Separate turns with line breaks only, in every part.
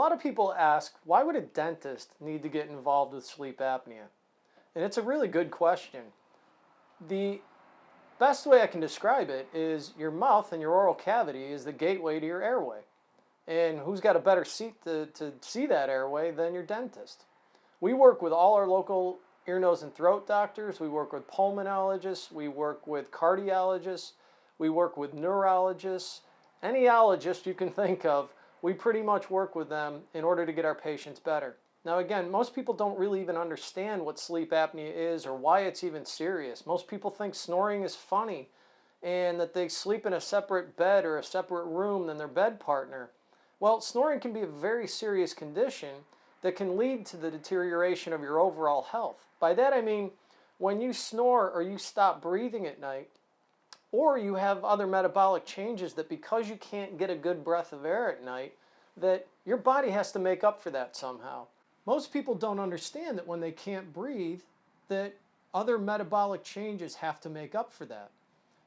lot of people ask, why would a dentist need to get involved with sleep apnea? And it's a really good question. The best way I can describe it is your mouth and your oral cavity is the gateway to your airway. And who's got a better seat to see that airway than your dentist? We work with all our local ear, nose, and throat doctors. We work with pulmonologists. We work with cardiologists. We work with neurologists. Any ologist you can think of, we pretty much work with them in order to get our patients better. Now again, most people don't really even understand what sleep apnea is or why it's even serious. Most people think snoring is funny and that they sleep in a separate bed or a separate room than their bed partner. Well, snoring can be a very serious condition that can lead to the deterioration of your overall health. By that I mean when you snore or you stop breathing at night, or you have other metabolic changes that because you can't get a good breath of air at night, that your body has to make up for that somehow. Most people don't understand that when they can't breathe, that other metabolic changes have to make up for that.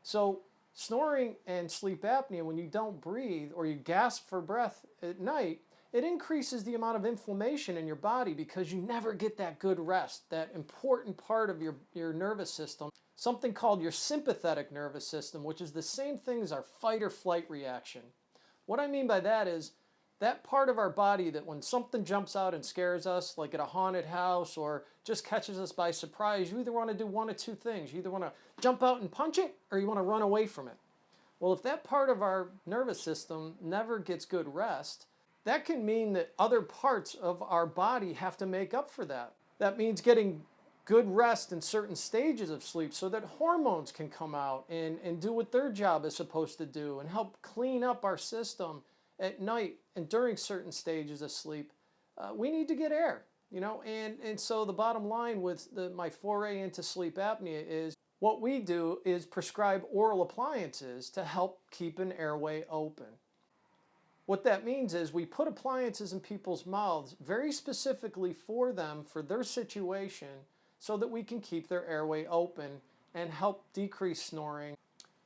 So snoring and sleep apnea, when you don't breathe or you gasp for breath at night, it increases the amount of inflammation in your body because you never get that good rest, that important part of your nervous system, something called your sympathetic nervous system, which is the same thing as our fight or flight reaction. What I mean by that is that part of our body that when something jumps out and scares us, like at a haunted house or just catches us by surprise, you either want to do one of two things. You either want to jump out and punch it or you want to run away from it. Well, if that part of our nervous system never gets good rest, that can mean that other parts of our body have to make up for that. That means getting good rest in certain stages of sleep so that hormones can come out and do what their job is supposed to do and help clean up our system at night and during certain stages of sleep. We need to get air, and so the bottom line with my foray into sleep apnea is what we do is prescribe oral appliances to help keep an airway open. What that means is we put appliances in people's mouths very specifically for them, for their situation, so that we can keep their airway open and help decrease snoring,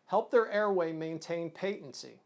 help their airway maintain patency.